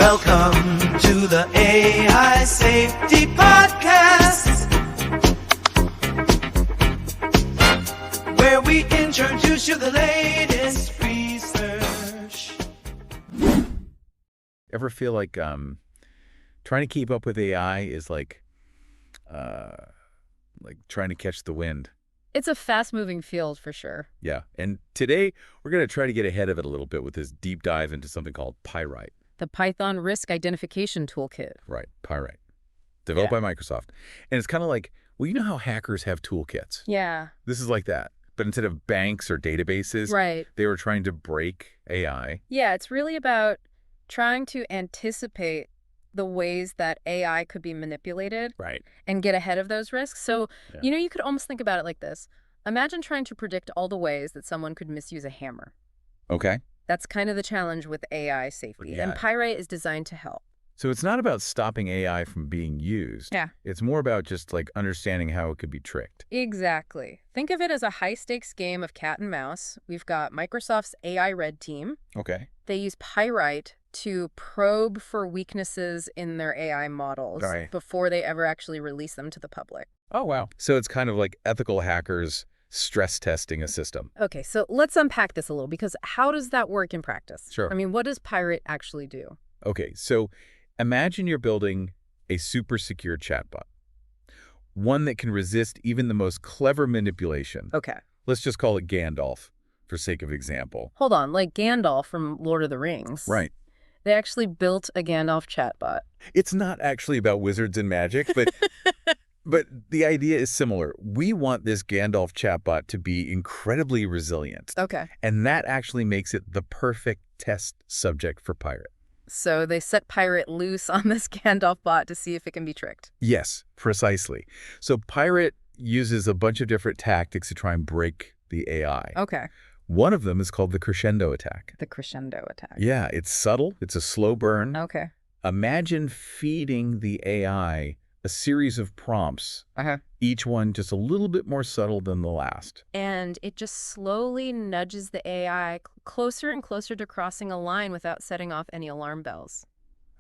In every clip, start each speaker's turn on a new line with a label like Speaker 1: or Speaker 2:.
Speaker 1: Welcome to the AI Safety Podcast, where we introduce you the latest research.
Speaker 2: Ever feel like trying to keep up with AI is like trying to catch the wind?
Speaker 3: It's a fast-moving field for sure.
Speaker 2: Yeah, and today we're going to try to get ahead of it a little bit with this deep dive into something called PyRIT.
Speaker 3: The Python Risk Identification Toolkit.
Speaker 2: Right, PyRIT. Developed by Microsoft. And it's kind of like, well, you know how hackers have toolkits?
Speaker 3: Yeah.
Speaker 2: This is like that. But instead of banks or databases,
Speaker 3: Right.
Speaker 2: they were trying to break AI.
Speaker 3: Yeah, it's really about trying to anticipate the ways that AI could be manipulated
Speaker 2: Right.
Speaker 3: and get ahead of those risks. So, you could almost think about it like this. Imagine trying to predict all the ways that someone could misuse a hammer.
Speaker 2: Okay.
Speaker 3: That's kind of the challenge with AI safety.
Speaker 2: Yeah.
Speaker 3: And PyRIT is designed to help.
Speaker 2: So it's not about stopping AI from being used.
Speaker 3: Yeah.
Speaker 2: It's more about just like understanding how it could be tricked.
Speaker 3: Exactly. Think of it as a high-stakes game of cat and mouse. We've got Microsoft's AI Red team.
Speaker 2: Okay.
Speaker 3: They use PyRIT to probe for weaknesses in their AI models before they ever actually release them to the public.
Speaker 2: Oh, wow. So it's kind of like ethical hackers stress testing a system.
Speaker 3: Okay, so let's unpack this a little, because how does that work in practice?
Speaker 2: Sure.
Speaker 3: I mean, what does PyRIT actually do?
Speaker 2: Okay, so imagine you're building a super secure chatbot, one that can resist even the most clever manipulation.
Speaker 3: Okay.
Speaker 2: Let's just call it Gandalf, for sake of example.
Speaker 3: Hold on, like Gandalf from Lord of the Rings.
Speaker 2: Right.
Speaker 3: They actually built a Gandalf chatbot.
Speaker 2: It's not actually about wizards and magic, but but the idea is similar. We want this Gandalf chatbot to be incredibly resilient.
Speaker 3: Okay.
Speaker 2: And that actually makes it the perfect test subject for PyRIT.
Speaker 3: So they set PyRIT loose on this Gandalf bot to see if it can be tricked.
Speaker 2: Yes, precisely. So PyRIT uses a bunch of different tactics to try and break the AI.
Speaker 3: Okay.
Speaker 2: One of them is called the crescendo attack.
Speaker 3: The crescendo attack.
Speaker 2: Yeah, it's subtle. It's a slow burn.
Speaker 3: Okay.
Speaker 2: Imagine feeding the AI a series of prompts, each one just a little bit more subtle than the last.
Speaker 3: And it just slowly nudges the AI closer and closer to crossing a line without setting off any alarm bells.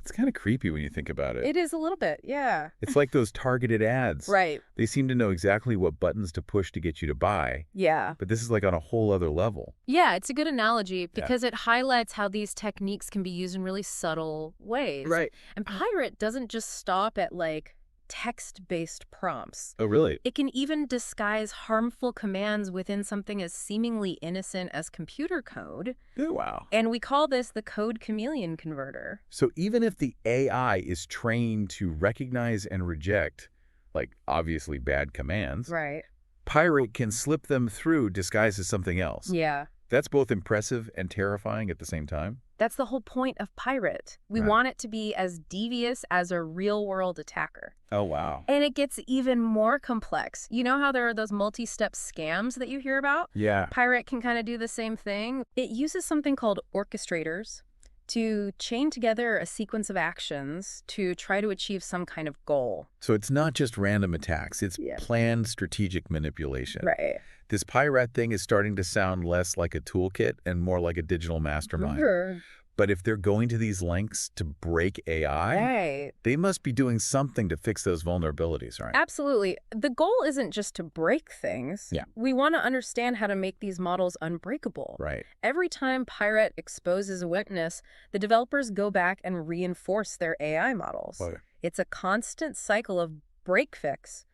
Speaker 2: It's kind of creepy when you think about it.
Speaker 3: It is a little bit, yeah.
Speaker 2: It's like those targeted ads.
Speaker 3: Right.
Speaker 2: They seem to know exactly what buttons to push to get you to buy.
Speaker 3: Yeah.
Speaker 2: But this is like on a whole other level.
Speaker 3: Yeah, it's a good analogy because it highlights how these techniques can be used in really subtle ways.
Speaker 2: Right.
Speaker 3: And PyRIT doesn't just stop at, like, text-based prompts.
Speaker 2: Oh, really?
Speaker 3: It can even disguise harmful commands within something as seemingly innocent as computer code.
Speaker 2: Oh, wow.
Speaker 3: And we call this the code chameleon converter.
Speaker 2: So even if the AI is trained to recognize and reject, like, obviously bad commands,
Speaker 3: Right.
Speaker 2: PyRIT can slip them through disguised as something else.
Speaker 3: Yeah.
Speaker 2: That's both impressive and terrifying at the same time.
Speaker 3: That's the whole point of PyRIT. We want it to be as devious as a real-world attacker.
Speaker 2: Oh, wow.
Speaker 3: And it gets even more complex. You know how there are those multi-step scams that you hear about?
Speaker 2: Yeah.
Speaker 3: PyRIT can kind of do the same thing. It uses something called orchestrators to chain together a sequence of actions to try to achieve some kind of goal.
Speaker 2: So it's not just random attacks. It's planned strategic manipulation.
Speaker 3: Right.
Speaker 2: This PyRIT thing is starting to sound less like a toolkit and more like a digital mastermind.
Speaker 3: Sure.
Speaker 2: But if they're going to these lengths to break AI, they must be doing something to fix those vulnerabilities, right?
Speaker 3: Absolutely. The goal isn't just to break things.
Speaker 2: Yeah.
Speaker 3: We want to understand how to make these models unbreakable.
Speaker 2: Right.
Speaker 3: Every time PyRIT exposes a weakness, the developers go back and reinforce their AI models.
Speaker 2: Right.
Speaker 3: It's a constant cycle of break fix,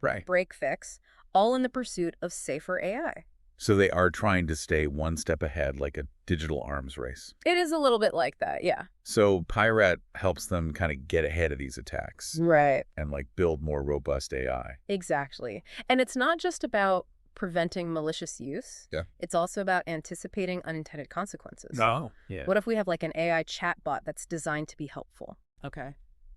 Speaker 3: all in the pursuit of safer AI.
Speaker 2: So they are trying to stay one step ahead, like a digital arms race.
Speaker 3: It is a little bit like that, yeah.
Speaker 2: So PyRIT helps them kind of get ahead of these attacks.
Speaker 3: Right.
Speaker 2: And like build more robust AI.
Speaker 3: Exactly. And it's not just about preventing malicious use.
Speaker 2: Yeah.
Speaker 3: It's also about anticipating unintended consequences.
Speaker 2: Oh, yeah.
Speaker 3: What if we have like an AI chatbot that's designed to be helpful? Okay.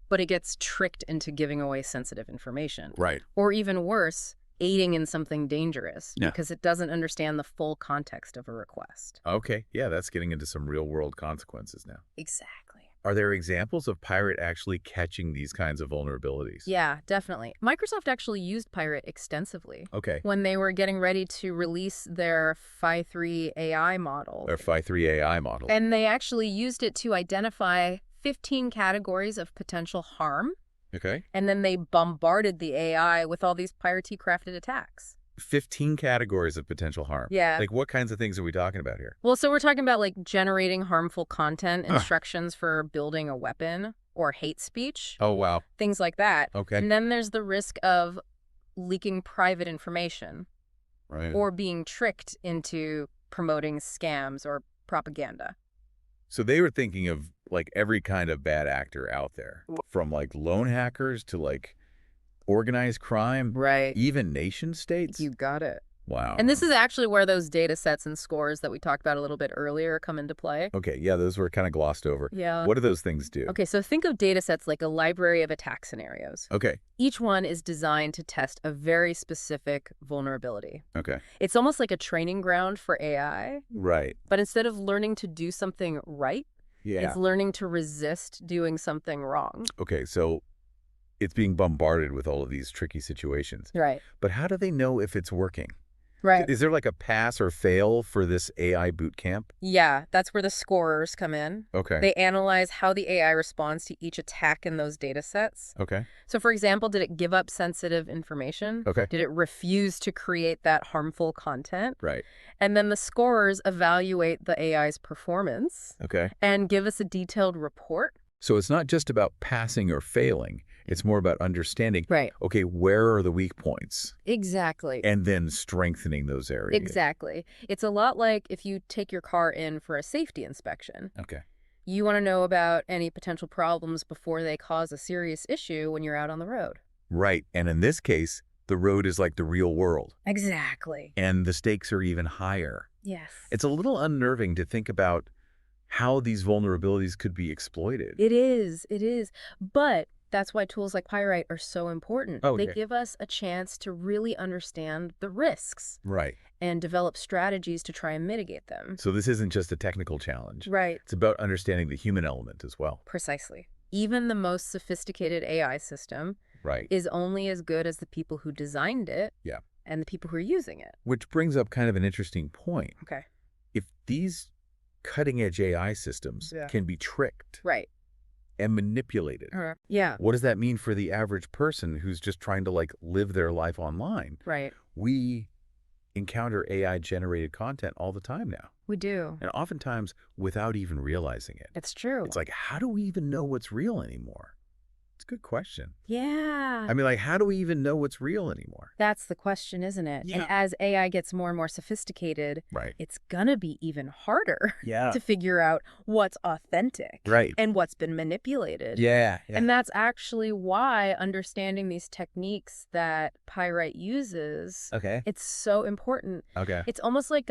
Speaker 3: But it gets tricked into giving away sensitive information.
Speaker 2: Right.
Speaker 3: Or even worse, aiding in something dangerous because it doesn't understand the full context of a request.
Speaker 2: Okay. Yeah, that's getting into some real-world consequences now.
Speaker 3: Exactly.
Speaker 2: Are there examples of PyRIT actually catching these kinds of vulnerabilities?
Speaker 3: Yeah, definitely. Microsoft actually used PyRIT extensively.
Speaker 2: Okay.
Speaker 3: When they were getting ready to release their Phi 3 AI model.
Speaker 2: Their Phi 3 AI model.
Speaker 3: And they actually used it to identify 15 categories of potential harm,
Speaker 2: Okay.
Speaker 3: and then they bombarded the AI with all these PyRIT-crafted attacks.
Speaker 2: 15 categories of potential harm.
Speaker 3: Yeah.
Speaker 2: Like, what kinds of things are we talking about here?
Speaker 3: Well, so we're talking about like generating harmful content, instructions for building a weapon, or hate speech,
Speaker 2: Oh, wow.
Speaker 3: things like that.
Speaker 2: Okay.
Speaker 3: And then there's the risk of leaking private information
Speaker 2: Right.
Speaker 3: or being tricked into promoting scams or propaganda.
Speaker 2: So they were thinking of, like, every kind of bad actor out there, from, like, lone hackers to, like, organized crime,
Speaker 3: Right.
Speaker 2: even nation states.
Speaker 3: You got it.
Speaker 2: Wow.
Speaker 3: And this is actually where those data sets and scores that we talked about a little bit earlier come into play.
Speaker 2: Okay, yeah, those were kind of glossed over.
Speaker 3: Yeah.
Speaker 2: What do those things do?
Speaker 3: Okay, so think of data sets like a library of attack scenarios.
Speaker 2: Okay,
Speaker 3: Each one is designed to test a very specific vulnerability.
Speaker 2: okay.
Speaker 3: It's almost like a training ground for AI,
Speaker 2: Right.
Speaker 3: but instead of learning to do something right,
Speaker 2: Yeah.
Speaker 3: it's learning to resist doing something wrong.
Speaker 2: Okay, so it's being bombarded with all of these tricky situations.
Speaker 3: Right.
Speaker 2: But how do they know if it's working?
Speaker 3: Right.
Speaker 2: Is there like a pass or fail for this AI boot camp?
Speaker 3: Yeah, that's where the scorers come in.
Speaker 2: Okay.
Speaker 3: They analyze how the AI responds to each attack in those data sets.
Speaker 2: Okay.
Speaker 3: So, for example, did it give up sensitive information?
Speaker 2: Okay.
Speaker 3: Did it refuse to create that harmful content?
Speaker 2: Right.
Speaker 3: And then the scorers evaluate the AI's performance
Speaker 2: Okay.
Speaker 3: and give us a detailed report.
Speaker 2: So it's not just about passing or failing. It's more about understanding,
Speaker 3: Right.
Speaker 2: okay, where are the weak points?
Speaker 3: Exactly.
Speaker 2: And then strengthening those areas.
Speaker 3: Exactly. It's a lot like if you take your car in for a safety inspection.
Speaker 2: Okay.
Speaker 3: You want to know about any potential problems before they cause a serious issue when you're out on the road.
Speaker 2: Right. And in this case, the road is like the real world.
Speaker 3: Exactly.
Speaker 2: And the stakes are even higher.
Speaker 3: Yes.
Speaker 2: It's a little unnerving to think about how these vulnerabilities could be exploited.
Speaker 3: It is. It is. But that's why tools like PyRIT are so important.
Speaker 2: Oh,
Speaker 3: they
Speaker 2: yeah.
Speaker 3: give us a chance to really understand the risks
Speaker 2: Right.
Speaker 3: and develop strategies to try and mitigate them.
Speaker 2: So this isn't just a technical challenge.
Speaker 3: Right.
Speaker 2: It's about understanding the human element as well.
Speaker 3: Precisely. Even the most sophisticated AI system
Speaker 2: Right.
Speaker 3: is only as good as the people who designed it.
Speaker 2: Yeah.
Speaker 3: And the people who are using it.
Speaker 2: Which brings up kind of an interesting point.
Speaker 3: Okay.
Speaker 2: If these cutting-edge AI systems
Speaker 3: Yeah.
Speaker 2: can be tricked
Speaker 3: Right.
Speaker 2: and manipulated,
Speaker 3: Yeah.
Speaker 2: what does that mean for the average person who's just trying to, like, live their life online?
Speaker 3: Right.
Speaker 2: We encounter AI-generated content all the time now,
Speaker 3: We do.
Speaker 2: and oftentimes without even realizing it.
Speaker 3: It's true.
Speaker 2: It's like, how do we even know what's real anymore? It's a good question.
Speaker 3: Yeah.
Speaker 2: I mean, like, how do we even know what's real anymore?
Speaker 3: That's the question, isn't it?
Speaker 2: Yeah.
Speaker 3: And as AI gets more and more sophisticated,
Speaker 2: Right.
Speaker 3: it's gonna be even harder
Speaker 2: Yeah.
Speaker 3: to figure out what's authentic
Speaker 2: Right.
Speaker 3: and what's been manipulated.
Speaker 2: Yeah.
Speaker 3: And that's actually why understanding these techniques that PyRIT uses,
Speaker 2: Okay.
Speaker 3: it's so important.
Speaker 2: Okay.
Speaker 3: It's almost like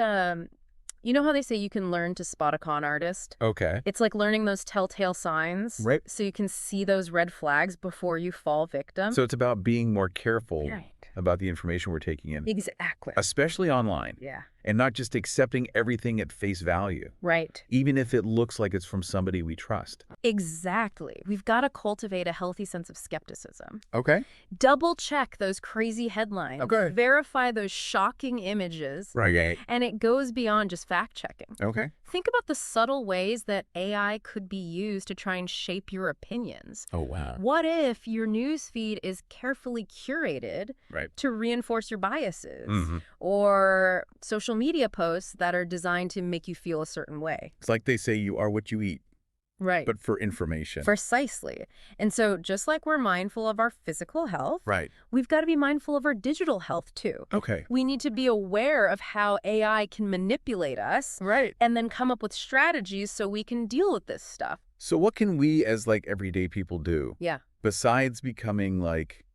Speaker 3: you know how they say you can learn to spot a con artist?
Speaker 2: Okay.
Speaker 3: It's like learning those telltale signs,
Speaker 2: Right.
Speaker 3: so you can see those red flags before you fall victim.
Speaker 2: So it's about being more careful
Speaker 3: Right.
Speaker 2: about the information we're taking in,
Speaker 3: Exactly.
Speaker 2: especially online,
Speaker 3: Yeah.
Speaker 2: and not just accepting everything at face value,
Speaker 3: Right.
Speaker 2: even if it looks like it's from somebody we trust.
Speaker 3: Exactly. We've got to cultivate a healthy sense of skepticism.
Speaker 2: Okay.
Speaker 3: Double check those crazy headlines.
Speaker 2: Okay.
Speaker 3: Verify those shocking images.
Speaker 2: Right.
Speaker 3: And it goes beyond just fact checking.
Speaker 2: Okay.
Speaker 3: Think about the subtle ways that AI could be used to try and shape your opinions.
Speaker 2: Oh, wow.
Speaker 3: What if your newsfeed is carefully curated
Speaker 2: Right.
Speaker 3: to reinforce your biases?
Speaker 2: Mhm.
Speaker 3: Or social media posts that are designed to make you feel a certain way?
Speaker 2: It's like they say you are what you eat,
Speaker 3: Right.
Speaker 2: but for information.
Speaker 3: Precisely. And so just like we're mindful of our physical health,
Speaker 2: Right.
Speaker 3: we've got to be mindful of our digital health too.
Speaker 2: Okay.
Speaker 3: We need to be aware of how AI can manipulate us
Speaker 2: Right.
Speaker 3: and then come up with strategies so we can deal with this stuff.
Speaker 2: So what can we as, like, everyday people do
Speaker 3: Yeah.
Speaker 2: besides becoming, like,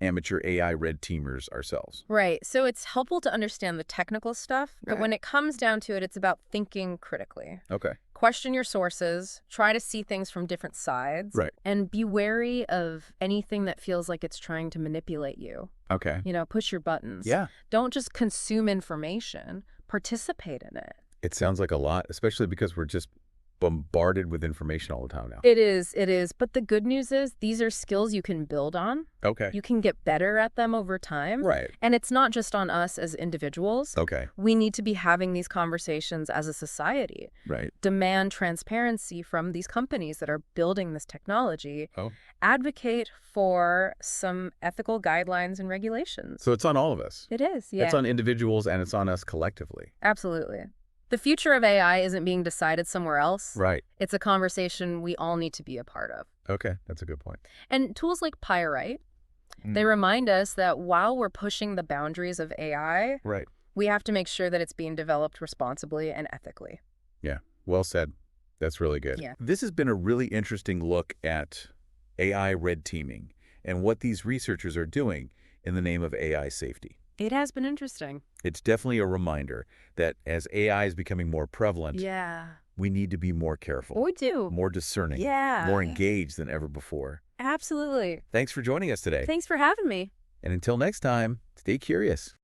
Speaker 2: amateur AI red teamers ourselves?
Speaker 3: Right. So it's helpful to understand the technical stuff, but
Speaker 2: Yeah.
Speaker 3: when it comes down to it, it's about thinking critically.
Speaker 2: Okay.
Speaker 3: Question your sources, try to see things from different sides,
Speaker 2: Right.
Speaker 3: and be wary of anything that feels like it's trying to manipulate you.
Speaker 2: Okay.
Speaker 3: Push your buttons.
Speaker 2: Yeah.
Speaker 3: Don't just consume information, participate in it.
Speaker 2: It sounds like a lot, especially because we're just bombarded with information all the time now.
Speaker 3: It is. But the good news is these are skills you can build on.
Speaker 2: Okay.
Speaker 3: You can get better at them over time.
Speaker 2: Right.
Speaker 3: And it's not just on us as individuals.
Speaker 2: Okay.
Speaker 3: We need to be having these conversations as a society.
Speaker 2: Right.
Speaker 3: Demand transparency from these companies that are building this technology.
Speaker 2: Oh.
Speaker 3: Advocate for some ethical guidelines and regulations.
Speaker 2: So it's on all of us.
Speaker 3: It is, yeah.
Speaker 2: It's on individuals and it's on us collectively.
Speaker 3: Absolutely. The future of AI isn't being decided somewhere else.
Speaker 2: Right.
Speaker 3: It's a conversation we all need to be a part of.
Speaker 2: Okay. That's a good point.
Speaker 3: And tools like PyRIT, they remind us that while we're pushing the boundaries of AI,
Speaker 2: Right.
Speaker 3: we have to make sure that it's being developed responsibly and ethically.
Speaker 2: Yeah. Well said. That's really good.
Speaker 3: Yeah.
Speaker 2: This has been a really interesting look at AI red teaming and what these researchers are doing in the name of AI safety.
Speaker 3: It has been interesting.
Speaker 2: It's definitely a reminder that as AI is becoming more prevalent,
Speaker 3: Yeah.
Speaker 2: we need to be more careful,
Speaker 3: We do.
Speaker 2: more discerning,
Speaker 3: Yeah.
Speaker 2: more engaged than ever before.
Speaker 3: Absolutely.
Speaker 2: Thanks for joining us today.
Speaker 3: Thanks for having me.
Speaker 2: And until next time, stay curious.